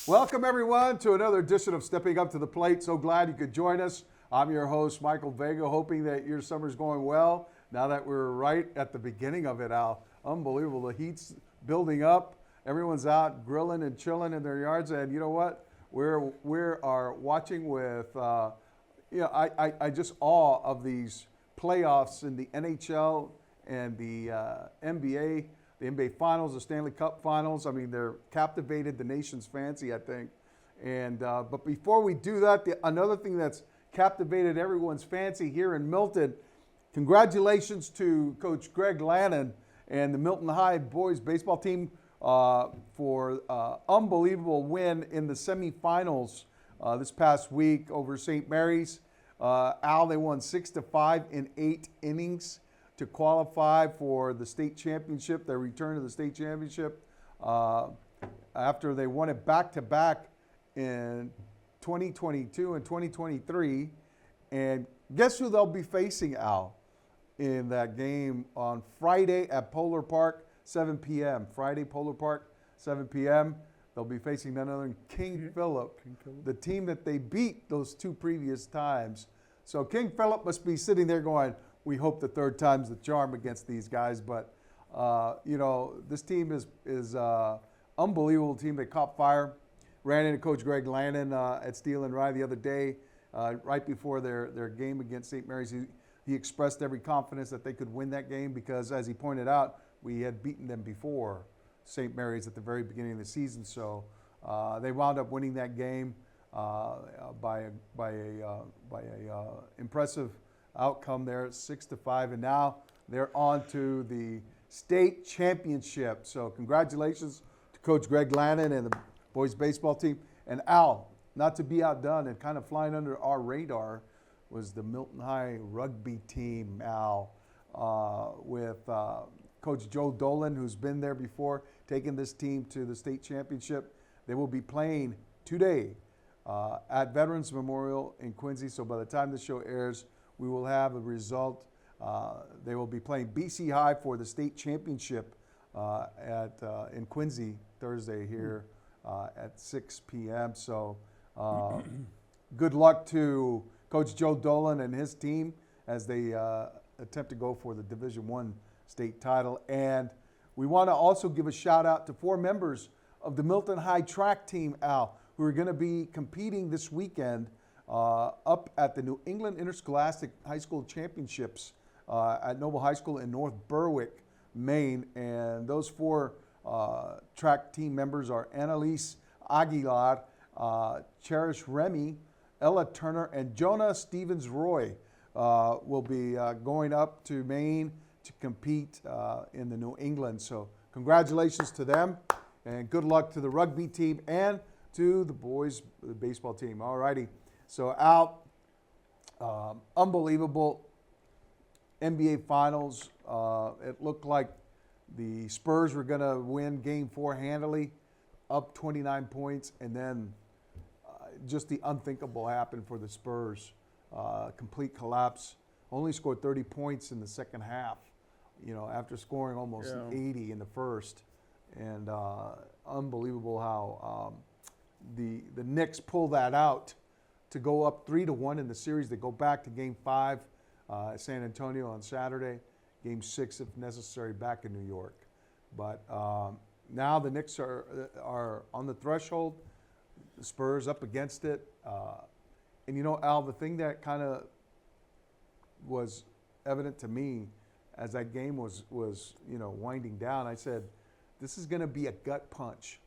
Welcome, everyone, to another edition of Stepping Up to the Plate. So glad you could join us. I'm your host, Michael Vega, hoping that your summer's going well. Now that we're right at the beginning of it, Al, unbelievable. The heat's building up. Everyone's out grilling and chilling in their yards. And you know what? We are watching with, I just awe of these playoffs in the NHL and the NBA. The NBA Finals, the Stanley Cup Finals. I mean, they're captivated the nation's fancy, I think. And but before we do that, another thing that's captivated everyone's fancy here in Milton, congratulations to Coach Greg Lannon and the Milton High boys baseball team for unbelievable win in the semifinals this past week over St. Mary's. Al, they won 6-5 in 8 innings to qualify for the state championship, their return to the state championship, after they won it back-to-back in 2022 and 2023. And guess who they'll be facing, Al, in that game on Friday at Polar Park, 7 p.m. Friday, Polar Park, 7 p.m. They'll be facing none other than King Philip, the team that they beat those 2 previous times. So King Philip must be sitting there going, we hope the third time's the charm against these guys. But, this team is unbelievable team. They caught fire. Ran into Coach Greg Lannon at Steel and Rye the other day, right before their game against St. Mary's. He expressed every confidence that they could win that game because, as he pointed out, we had beaten them before, St. Mary's, at the very beginning of the season. So they wound up winning that game by a impressive outcome there, 6-5, and now they're on to the state championship. So congratulations to Coach Greg Lannon and the boys baseball team. And Al, not to be outdone and kind of flying under our radar, was the Milton High rugby team, Al, with Coach Joe Dolan, who's been there before, taking this team to the state championship. They will be playing today at Veterans Memorial in Quincy. So by the time the show airs, we will have a result. They will be playing BC High for the state championship in Quincy Thursday here at 6 p.m. So good luck to Coach Joe Dolan and his team as they attempt to go for the Division I state title. And we want to also give a shout out to 4 members of the Milton High track team, Al, who are going to be competing this weekend up at the New England Interscholastic High School Championships at Noble High School in North Berwick, Maine. And those 4 track team members are Annalise Aguilar, Cherish Remy, Ella Turner, and Jonah Stevens-Roy will be going up to Maine to compete in the New England. So congratulations to them, and good luck to the rugby team and to the boys baseball team. All righty. So Al, unbelievable NBA Finals. It looked like the Spurs were going to win Game 4 handily, up 29 points, and then just the unthinkable happened for the Spurs. Complete collapse. Only scored 30 points in the second half, after scoring almost 80 in the first. And unbelievable how the Knicks pull that out to go up 3-1 in the series. They go back to Game 5 at San Antonio on Saturday. Game 6, if necessary, back in New York. But now the Knicks are on the threshold. The Spurs up against it. And Al, the thing that kind of was evident to me as that game was winding down, I said, this is going to be a gut punch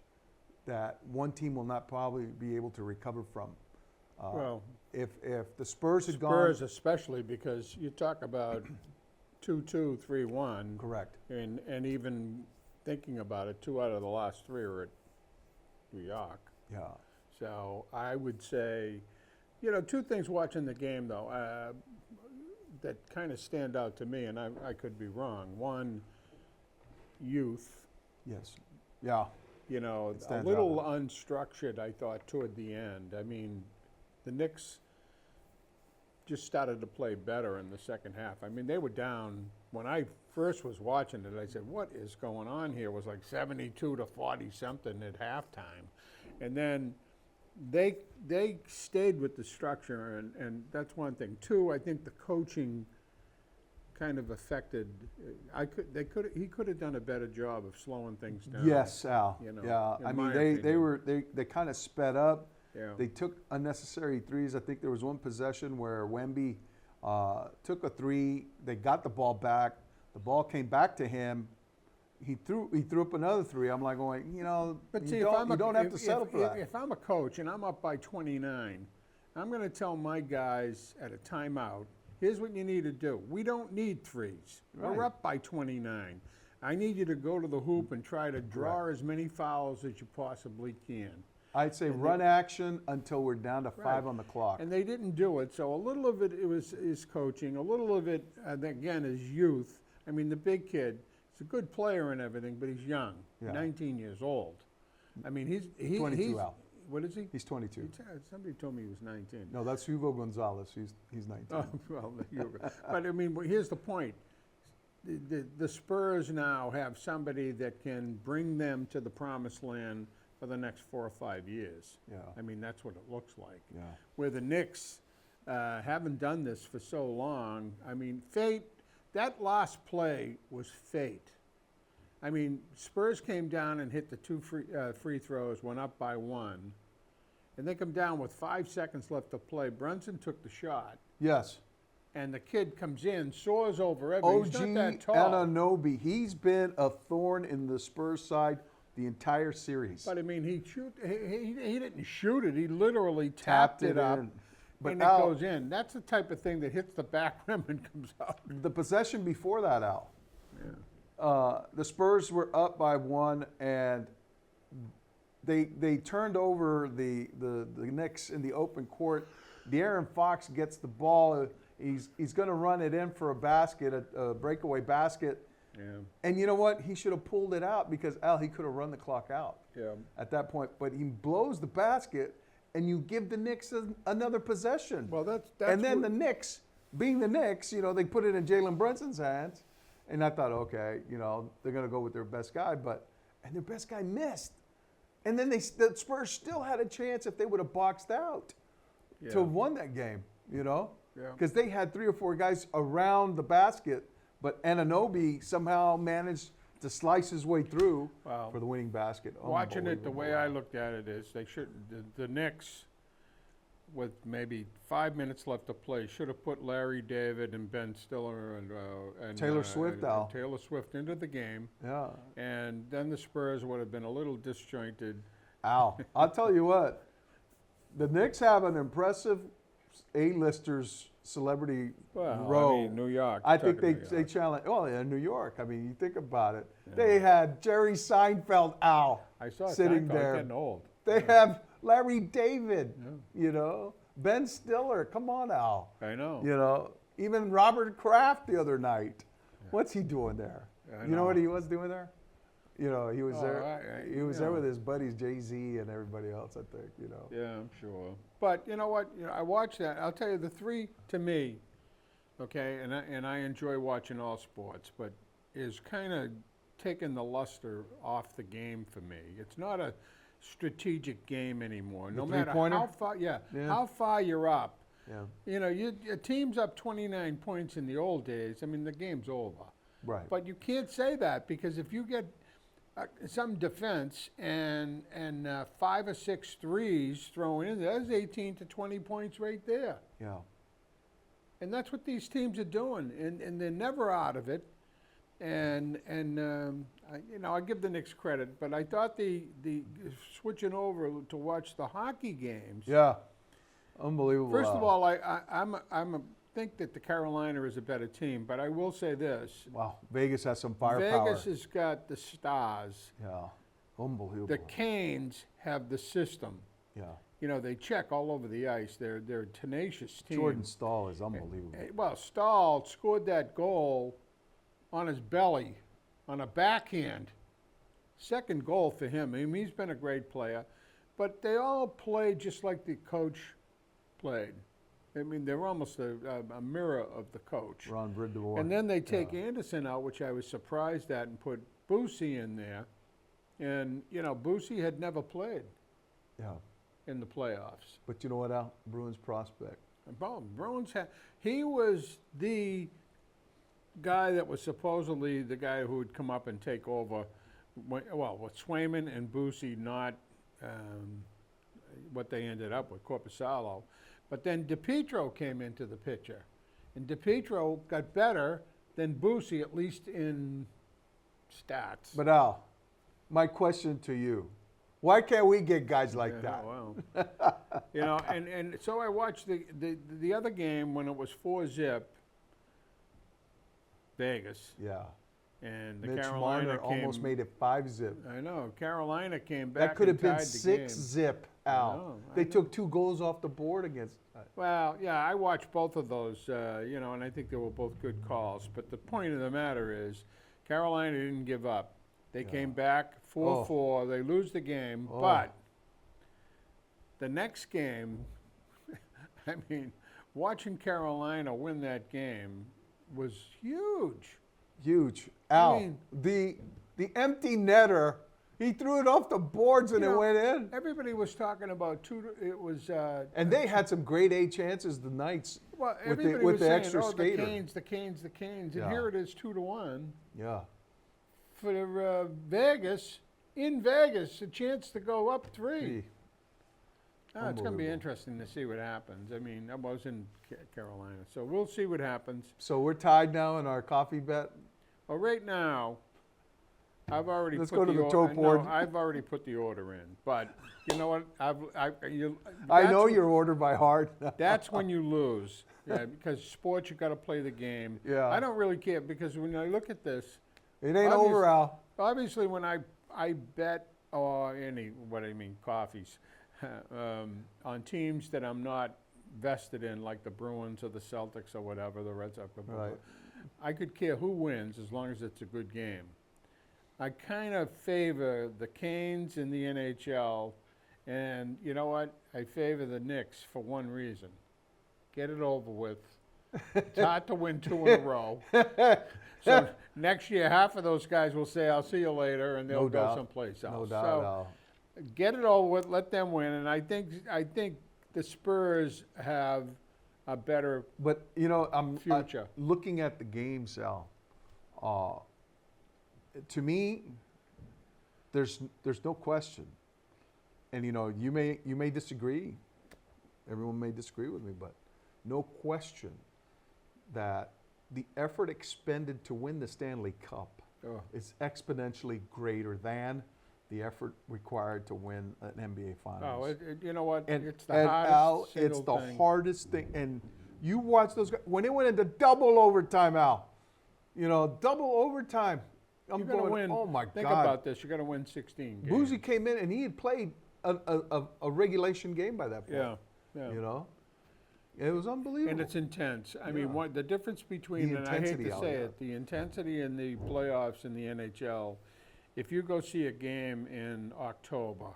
that one team will not probably be able to recover from. Well, if the Spurs had gone, Spurs especially, because you talk about 2-2, 3-1. Correct. And even thinking about it, 2 out of the last 3 are at New York. Yeah. So I would say, 2 things watching the game, though, that kind of stand out to me, and I could be wrong. One, youth. Yes. Yeah. A little unstructured, I thought, toward the end. I mean, the Knicks just started to play better in the second half. I mean, they were down. When I first was watching it, I said, what is going on here? It was like 72 to 40 something at halftime. And then they stayed with the structure, and that's one thing. Two, I think the coaching kind of affected. He could have done a better job of slowing things down. Yes, Al. You know, yeah, in I my mean opinion. they kind of sped up. Yeah. They took unnecessary threes. I think there was one possession where Wemby took a three. They got the ball back. The ball came back to him. He threw up another three. I'm like going, But you see, don't have to settle for that. If I'm a coach and I'm up by 29, I'm going to tell my guys at a timeout, here's what you need to do. We don't need threes. Right. We're up by 29. I need you to go to the hoop and try to draw as many fouls as you possibly can. I'd say run action until we're down to 5 on the clock. And they didn't do it. So a little of it is coaching. A little of it, again, is youth. I mean, the big kid, he's a good player and everything, but he's young, 19 years old. I mean, he's 22, Al. What is he? He's 22. Somebody told me he was 19. No, that's Hugo Gonzalez. He's 19. Oh, well, but I mean, here's the point. The Spurs now have somebody that can bring them to the promised land for the next 4 or 5 years. Yeah. I mean, that's what it looks like. Yeah. Where the Knicks haven't done this for so long. I mean, fate, that last play was fate. I mean, Spurs came down and hit the 2 free throws, went up by 1. And they come down with 5 seconds left to play. Brunson took the shot. Yes. And the kid comes in, soars over everything. He's not that tall. Anunoby, he's been a thorn in the Spurs side the entire series. But I mean, he didn't shoot it. He literally tapped it up, But and it goes in. That's the type of thing that hits the back rim and comes out. The possession before that, Al, the Spurs were up by 1, and they turned over the Knicks in the open court. De'Aaron Fox gets the ball. He's going to run it in for a basket, a breakaway basket. Yeah. And you know what? He should have pulled it out because, Al, he could have run the clock out at that point. But he blows the basket, and you give the Knicks another possession. Well, that's and then the Knicks, being the Knicks, they put it in Jalen Brunson's hands. And I thought, okay, they're going to go with their best guy. And their best guy missed. And then the Spurs still had a chance if they would have boxed out to have won that game, Because they had 3 or 4 guys around the basket. But Anunoby somehow managed to slice his way through for the winning basket. Watching it, the way I looked at it is the Knicks, with maybe 5 minutes left to play, should have put Larry David and Ben Stiller and Taylor Swift out. Taylor Swift into the game. Yeah. And then the Spurs would have been a little disjointed. Al, I'll tell you what, the Knicks have an impressive A-listers celebrity row. I mean, New York. I think they challenge. Oh, yeah, New York. I mean, you think about it. Yeah. They had Jerry Seinfeld, Al, sitting there. Getting old. They have Larry David. Ben Stiller. Come on, Al. I know. Even Robert Kraft the other night. What's he doing there? You know what he was doing there? He was there. He was there with his buddies Jay-Z and everybody else, I think. Yeah, I'm sure. But you know what? I watched that. I'll tell you, the 3 to me, okay, and I enjoy watching all sports, but is kind of taking the luster off the game for me. It's not a strategic game anymore. No matter how far, how far you're up. Yeah. Your team's up 29 points in the old days. I mean, the game's over. Right. But you can't say that because if you get some defense and 5 or 6 threes thrown in, there's 18 to 20 points right there. Yeah. And that's what these teams are doing, and they're never out of it. And I give the Knicks credit, but I thought the switching over to watch the hockey games. Yeah, unbelievable. First of all, I think that the Carolina is a better team, but I will say this. Wow, Vegas has some firepower. Vegas has got the stars. Yeah, unbelievable. The Canes have the system. Yeah. They check all over the ice. They're a tenacious team. Jordan Staal is unbelievable. Well, Staal scored that goal on his belly, on a backhand. Second goal for him. I mean, he's been a great player. But they all play just like the coach played. I mean, they're almost a mirror of the coach. Ron Bridwell. And then they take Anderson out, which I was surprised at, and put Boosie in there. And, Boosie had never played. Yeah. in the playoffs. But you know what, Al? Bruins prospect. Bruins he was the guy that was supposedly the guy who would come up and take over. Well, with Swayman and Busey not what they ended up with, Korpisalo. But then DiPietro came into the picture. And DiPietro got better than Busey, at least in stats. But Al, my question to you, why can't we get guys like that? Well, and so I watched the other game when it was 4-0 Vegas. Yeah. And the Mitch Carolina Marner almost made it 5-0. I know. Carolina came back. That could have and been tied the game. 6-0, Al. They took 2 goals off the board against. Well, yeah, I watched both of those, and I think they were both good calls. But the point of the matter is, Carolina didn't give up. They came back 4-4. They lose the game, but the next game, I mean, watching Carolina win that game was huge. Huge. Al, I mean, the empty netter, he threw it off the boards and it went in. Everybody was talking about it was. And they had some grade A chances the Knights with the extra skater. The Canes. And here it is 2-1. Yeah. For Vegas, in Vegas, a chance to go up 3. It's going to be interesting to see what happens. I mean, I was in Carolina, so we'll see what happens. So we're tied now in our coffee bet? Well, right now, I've already Let's put go to the toe board. No, I've already put the order in. But you know what? I know your order by heart. That's when you lose. Yeah, because sports, you got to play the game. Yeah. I don't really care because when I look at this, it ain't over, Al. Obviously, when I bet coffees on teams that I'm not vested in, like the Bruins or the Celtics or whatever, the Red Sox. Right. I could care who wins as long as it's a good game. I kind of favor the Canes in the NHL, and you know what? I favor the Knicks for one reason. Get it over with. It's hard to win 2 in a row. So next year, half of those guys will say, I'll see you later, and they'll go someplace else. No doubt, Al. Get it over with, let them win, and I think the Spurs have a better I'm future. Looking at the games, Al. To me, there's no question, and you may disagree. Everyone may disagree with me, but no question that the effort expended to win the Stanley Cup is exponentially greater than the effort required to win an NBA Finals. You know what? And, it's the hardest Al, it's the hardest thing. And you watch those guys, when it went into double overtime, Al, double overtime. I'm going to win. Oh, my God. Think about this. You're going to win 16 games. Boozy came in, and he had played a regulation game by that point. Yeah. It was unbelievable. And it's intense. I mean, the difference between, and I hate to say it, the intensity in the playoffs in the NHL, if you go see a game in October,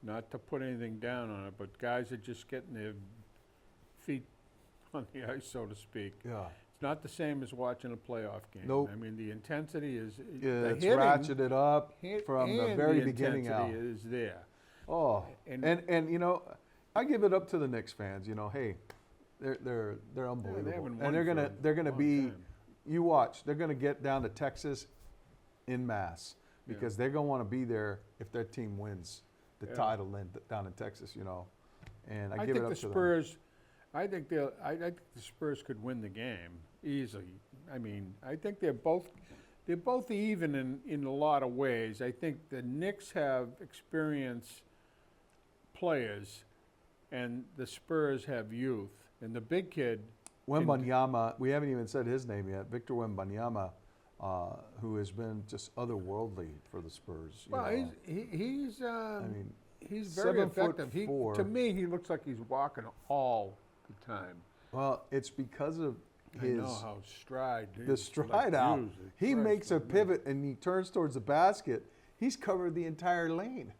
not to put anything down on it, but guys are just getting their feet on the ice, so to speak. Yeah. It's not the same as watching a playoff game. Nope. I mean, the intensity is it's ratcheted up from the very beginning out. The intensity is there. Oh, and I give it up to the Knicks fans. Hey, they're unbelievable, and they're gonna be. Time. You watch, they're gonna get down to Texas in mass because they're gonna want to be there if their team wins the title down in Texas. And I give it up to them. I think the Spurs could win the game easily. I mean, I think they're both even in a lot of ways. I think the Knicks have experienced players, and the Spurs have youth. And the big kid, Wembanyama, we haven't even said his name yet. Victor Wembanyama, who has been just otherworldly for the Spurs. He's very effective. To me, he looks like he's walking all the time. Well, it's because of I know how the stride out. He makes a pivot and he turns towards the basket. He's covered the entire lane.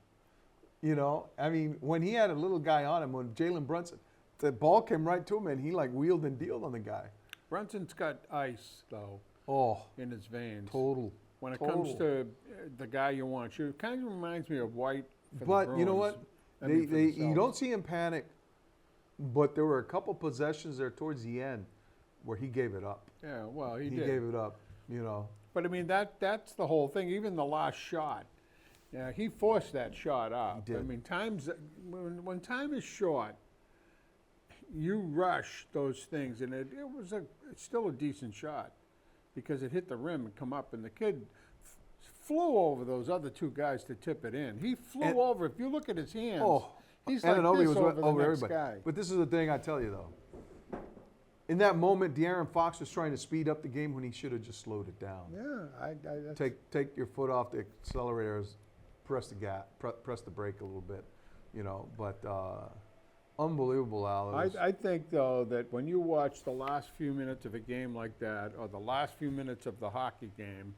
I mean, when he had a little guy on him, when Jalen Brunson, the ball came right to him and he wheeled and dealed on the guy. Brunson's got ice though. In his veins. When it comes to the guy you want to shoot, it kind of reminds me of White. But you know what? I mean, for You themselves. don't see him panic, but there were a couple possessions there towards the end where he gave it up. Yeah, well, he He did. gave it up, you know. But I mean, that's the whole thing. Even the last shot, yeah, he forced that shot up. He did. I mean, when time is short, you rush those things, and it's still a decent shot because it hit the rim and come up, and the kid flew over those other two guys to tip it in. He flew over. If you look at his hands, he's like Anunoby this was over the next everybody. guy. But this is the thing I tell you, though. In that moment, De'Aaron Fox was trying to speed up the game when he should have just slowed it down. Yeah, that's, Take your foot off the accelerator, press the press the brake a little bit, you know. But unbelievable, Al. I think, though, that when you watch the last few minutes of a game like that, or the last few minutes of the hockey game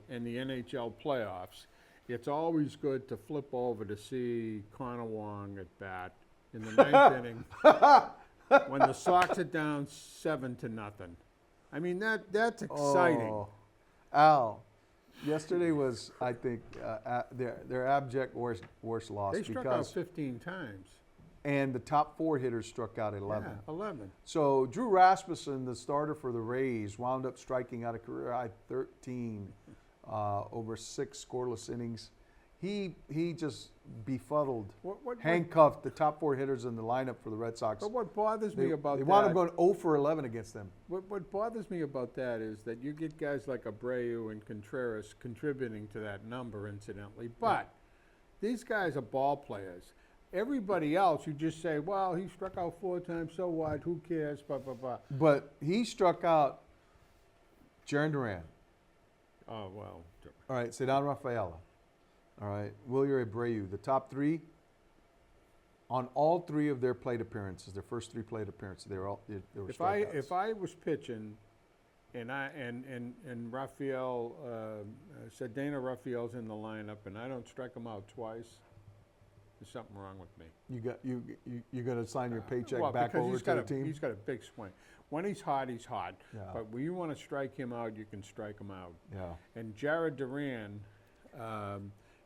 in the NHL playoffs, it's always good to flip over to see Connor Wong at bat in the ninth inning when the Sox are down 7-0. I mean, that's exciting. Oh, Al, yesterday was, I think, their abject worst loss. They struck out 15 times. And the top 4 hitters struck out 11. Yeah, 11. So Drew Rasmussen, the starter for the Rays, wound up striking out a career-high 13 over 6 scoreless innings. He just befuddled, handcuffed the top 4 hitters in the lineup for the Red Sox. But what bothers me about they that... wound up going 0 for 11 against them. What bothers me about that is that you get guys like Abreu and Contreras contributing to that number, incidentally. But these guys are ball players. Everybody else, you just say, well, he struck out 4 times, so what? Who cares? Blah, blah, blah. But he struck out Jaron Duran. Oh, well. All right, Cedar Rafaela. All right, Wilyer Abreu. The top 3, on all 3 of their plate appearances, their first 3 plate appearances, they were strikeouts. If I was pitching and Rafael, Cedar Rafael's in the lineup and I don't strike him out twice, there's something wrong with me. You're going to sign your paycheck Well, back because over to the team? He's got a big swing. When he's hot, he's hot. Yeah. But when you want to strike him out, you can strike him out. Yeah. And Jared Duran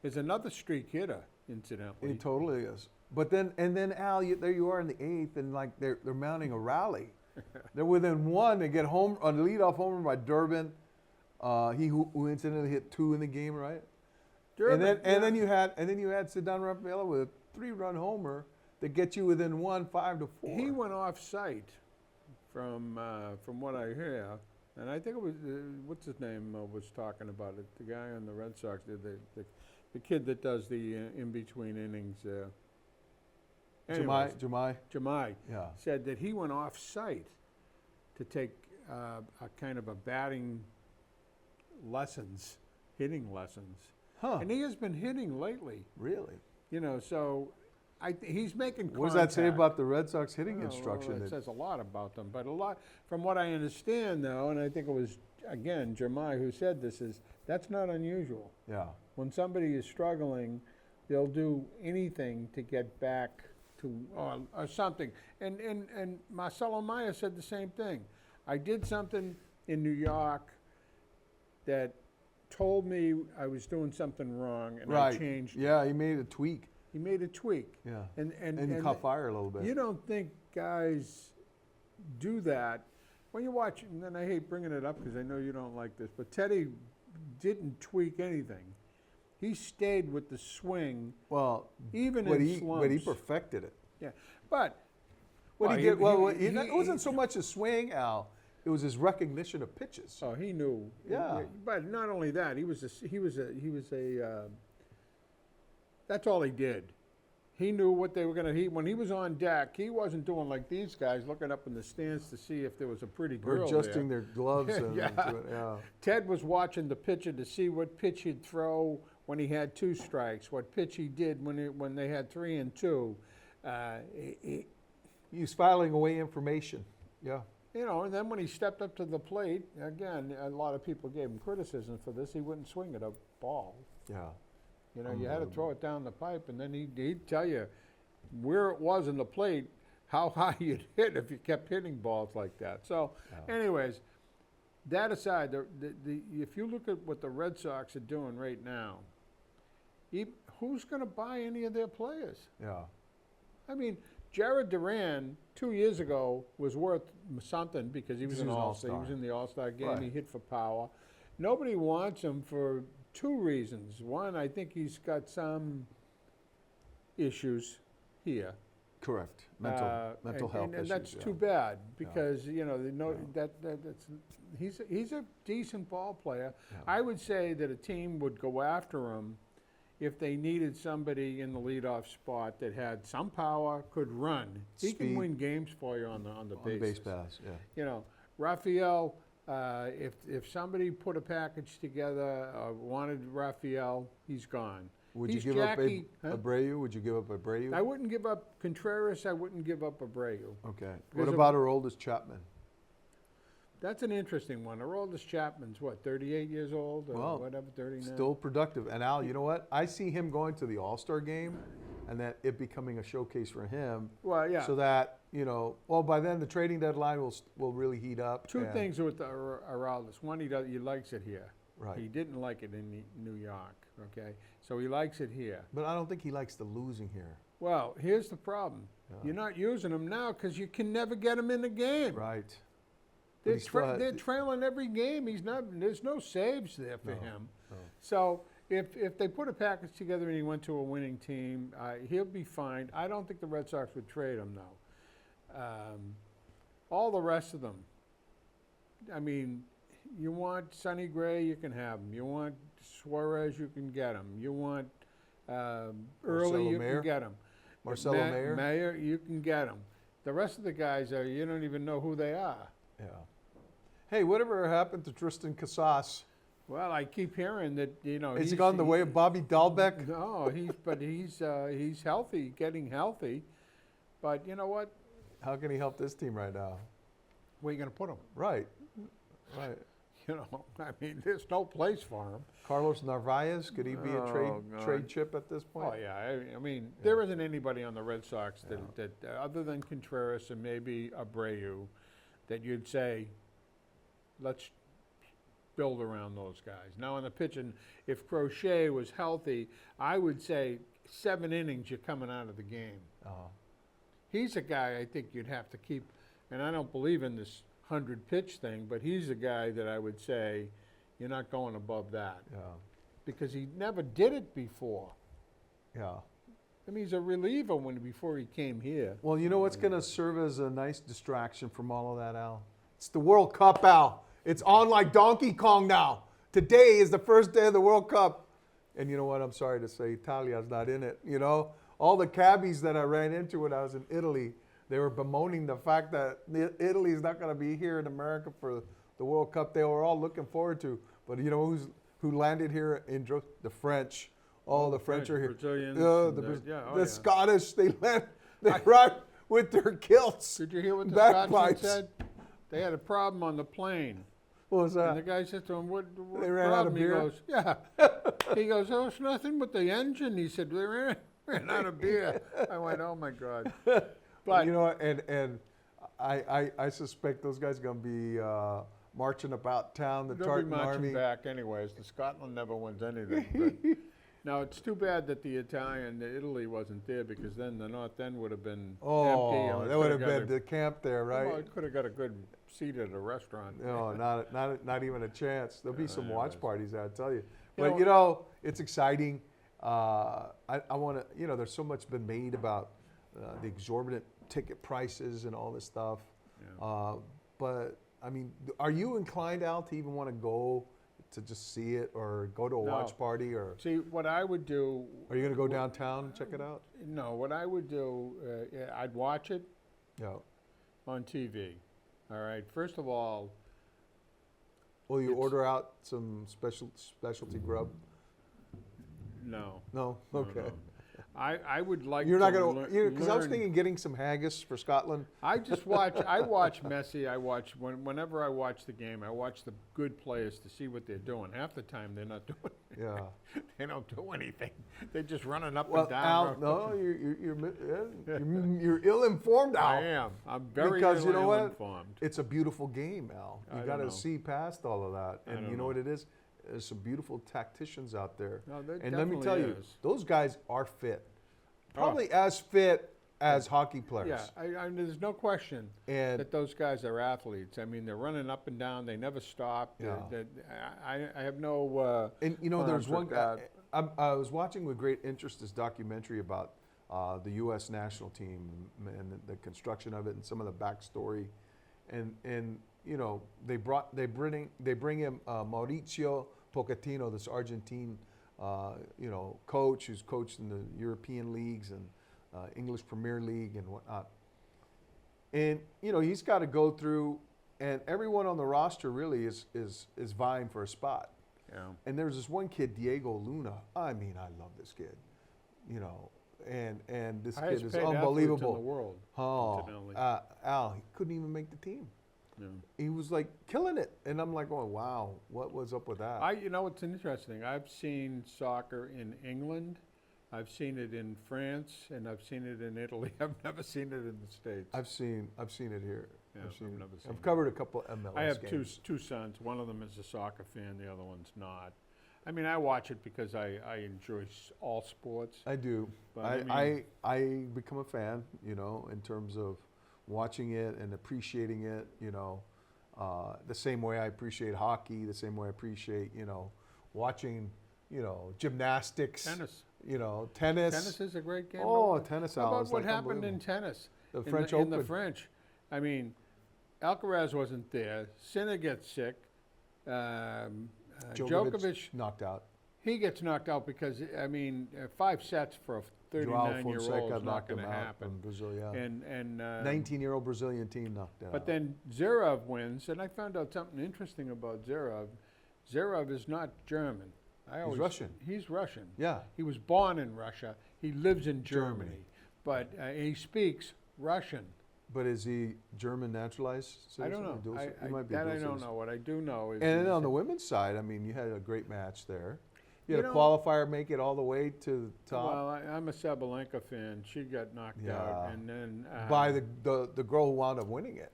is another streak hitter, incidentally. He totally is. But then Al, there you are in the 8th, and like they're mounting a rally. They're within 1. They get home on leadoff homer by Durbin. He who incidentally hit 2 in the game, right? Durbin, and then you had Cedar Rafaela with a 3-run homer that gets you within 1, 5-4. He went off site, from what I hear, and I think it was what's his name was talking about it. The guy on the Red Sox, the kid that does the in between innings. Jemai said that he went off site to take a kind of a batting hitting lessons. Huh. And he has been hitting lately. Really? You know, so he's making contact. What does that say about the Red Sox hitting instruction? Well, it says a lot about them. But a lot, from what I understand, though, and I think it was, again, Jemai who said this, is that's not unusual. Yeah. When somebody is struggling, they'll do anything to get back to or something. And Marcelo Meyer said the same thing. I did something in New York that told me I was doing something wrong, and I changed it. Yeah, he made a tweak. He made a tweak. Yeah. And he caught fire a little bit. You don't think guys do that. When you watch, and then I hate bringing it up because I know you don't like this, but Teddy didn't tweak anything. He stayed with the swing, even in slumps. But he perfected it. Yeah, but it wasn't so much a swing, Al. It was his recognition of pitches. Oh, he knew. Yeah. But not only that, he was a. That's all he did. He knew what they were going to. When he was on deck, he wasn't doing like these guys, looking up in the stands to see if there was a pretty girl or adjusting their gloves. Yeah. Into it. Yeah. Ted was watching the pitcher to see what pitch he'd throw when he had 2 strikes, what pitch he did when they had 3 and 2. He was filing away information. Yeah. You know, and then when he stepped up to the plate, again, a lot of people gave him criticism for this. He wouldn't swing at a ball. Yeah. You know, you had to throw it down the pipe, and then he'd tell you where it was in the plate, how high you'd hit if you kept hitting balls like that. So, anyways, that aside, if you look at what the Red Sox are doing right now, who's going to buy any of their players? Yeah. I mean, Jared Duran 2 years ago was worth something because he was an All-Star. He was in the All-Star game. Right. He hit for power. Nobody wants him for two reasons. One, I think he's got some issues here. Correct. Mental health and issues. that's yeah. too bad because he's a decent ball player. Yeah. I would say that a team would go after him if they needed somebody in the leadoff spot that had some power, could run. He Speed. can win games for you on the bases. base pass. Yeah. You know, Raphael. If somebody put a package together, wanted Raphael, he's gone. Would He's you give Jackie, up Abreu? Would you give up Abreu? I wouldn't give up Contreras. I wouldn't give up Abreu. Okay. Because What about our oldest Chapman? That's an interesting one. Our oldest Chapman's what, 38 years old or Well, whatever, 39. Still productive. And Al, you know what? I see him going to the All-Star game and that it becoming a showcase for him. Well, yeah. So that, by then the trading deadline will really heat up. Two things with Araldis. One, he likes it here. Right. He didn't like it in New York, okay? So he likes it here. But I don't think he likes the losing here. Well, here's the problem. Yeah. You're not using him now because you can never get him in the game. Right. They're trailing every game. There's no saves there for him. No. So if they put a package together and he went to a winning team, he'll be fine. I don't think the Red Sox would trade him, though. All the rest of them, I mean, you want Sonny Gray, you can have him. You want Suarez, you can get him. You want Early, you can get him. Marcelo Mayer? Mayer, you can get him. The rest of the guys, you don't even know who they are. Yeah. Hey, whatever happened to Tristan Casas? Well, I keep hearing that, Is he gone the way of Bobby Dahlbeck? No, he's healthy, getting healthy. But you know what? How can he help this team right now? Where are you going to put him? Right. I mean, there's no place for him. Carlos Narvaez, could he be a trade chip at this point? Oh, yeah. I mean, there isn't anybody on the Red Sox that other than Contreras and maybe Abreu, that you'd say, let's build around those guys. Now, on the pitching, if Crochet was healthy, I would say 7 innings, you're coming out of the game. He's a guy I think you'd have to keep, and I don't believe in this 100-pitch thing, but he's a guy that I would say you're not going above that. Yeah. Because he never did it before. Yeah. I mean, he's a reliever before he came here. Well, you know what's going to serve as a nice distraction from all of that, Al? It's the World Cup, Al. It's on like Donkey Kong now. Today is the first day of the World Cup. And you know what? I'm sorry to say, Italia's not in it. All the cabbies that I ran into when I was in Italy, they were bemoaning the fact that Italy is not going to be here in America for the World Cup. They were all looking forward to. But you know who landed here in the French? Oh, the French are here. Brazilians. The Scottish, they arrived with their kilts. Did you hear what the Scotsman said? They had a problem on the plane. What was that? And the guy said to him, what They ran out of beer? He goes, yeah. He goes, oh, it's nothing but the engine. He said, they ran out of beer. I went, oh, my God. But and I suspect those guys are going to be marching about town, the Tartan they'll be marching Army. back anyways. The Scotland never wins anything. But now, it's too bad that the Italy wasn't there because then the North End would have been empty. Oh, that would have been the camp there, right? Well, it could have got a good seat at a restaurant. No, not even a chance. There'll be some watch parties, I tell you. You But it's exciting. I want to. There's so much been made about the exorbitant ticket prices and all this stuff. Yeah. But I mean, are you inclined, Al, to even want to go to just see it or go to a watch party or? See, what I would do. Are you going to go downtown and check it out? No, what I would do, I'd watch it. Yeah. On TV. All right. First of all. Will you order out some specialty grub? No. No. Okay. No. I would like. You're not going to, because I was thinking getting some haggis for Scotland. I watch Messi. Whenever I watch the game, I watch the good players to see what they're doing. Half the time they're not doing. Yeah. They don't do anything. They're just running up Well, and down. Al, no, you're ill-informed, Al. I am. I'm very because you know what? ill-informed. It's a beautiful game, Al. You got to see past all of that, and you know what it is. there's some beautiful tacticians out there. No, there And let me tell you, definitely is. those guys are fit. Probably as fit as hockey Yeah, players. there's no question And that those guys are athletes. I mean, they're running up and down. They never stop. Yeah. I have no. And you know, there's for one guy. God. I was watching with great interest this documentary about the U.S. national team and the construction of it and some of the backstory, and you know they bring him Mauricio Pochettino, this Argentine coach who's coached in the European leagues and English Premier League and whatnot, and you know he's got to go through, and everyone on the roster really is vying for a spot. Yeah. And there's this one kid, Diego Luna. I mean, I love this kid. You know, and this kid is unbelievable. In the world, Oh, incidentally. Al, he couldn't even make the team. Yeah. He was like killing it, and I'm like, going, wow, what was up with that? You know, it's interesting. I've seen soccer in England, I've seen it in France, and I've seen it in Italy. I've never seen it in the States. I've seen it here. Yeah, I've it. covered a couple of MLS I have games. two sons. One of them is a soccer fan. The other one's not. I mean, I watch it because I enjoy all sports. I do. But I become a fan, you know, in terms of watching it and appreciating it, you know, the same way I appreciate hockey, the same way I appreciate, you know, watching, you know, gymnastics. Tennis. You know, tennis. Tennis is a great game. Oh, tennis, How Al, about it's what like happened in unbelievable. tennis? The In French in the Open. French. I mean, Alcaraz wasn't there. Sinner gets sick. Djokovic, knocked out. he gets knocked out because, I mean, 5 sets for a Joao 39-year-old Fonseca is not knocked going him to out happen. from Brazil, yeah. And 19-year-old Brazilian team knocked it out. But then Zverev wins, and I found out something interesting about Zverev. Zverev is not German. He's Russian. He's Russian. Yeah. He was born in Russia. He lives in Germany. But he speaks Russian. But is he German naturalized citizen? I don't know. He might be that dual I don't citizen. know. What I do know is. And then he's- on the women's side, I mean, you had a great match there. You You had a know- qualifier make it all the way to the top Well, I'm a Sabalenka fan. She got knocked out, Yeah. and then by the girl who wound up winning it.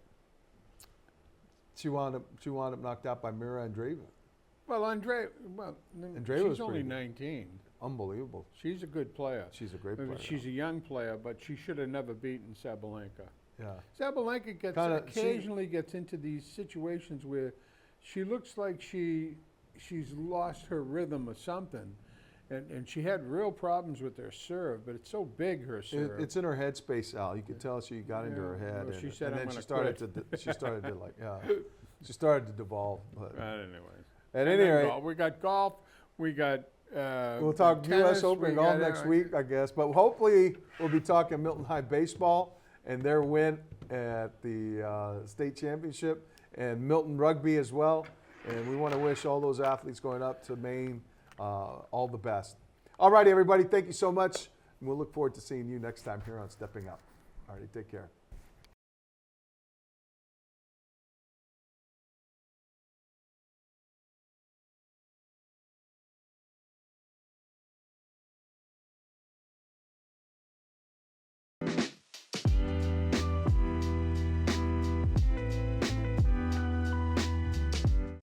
She wound up knocked out by Mira Andreeva. Well, Andreeva was she's only pretty good. 19. Unbelievable. She's a good player. She's a great I mean, player. she's a young player, but she should have never beaten Sabalenka. Yeah. Sabalenka occasionally gets into these situations where she looks like she's lost her rhythm or something, and she had real problems with her serve. But it's so big, her serve. It's in her head space, Al. You could tell she got into her Yeah, head, well, and, she said, and "I'm then she gonna started quit." to she started to like she started to devolve. But Anyways. at And any then rate, golf. We got golf. We got. we'll talk tennis, U.S. Open we golf got next week, I guess. But hopefully, we'll be talking Milton High baseball and their win at the state championship, and Milton rugby as well. And we want to wish all those athletes going up to Maine all the best. All righty, everybody. Thank you so much. And we'll look forward to seeing you next time here on Stepping Up. All righty, take care.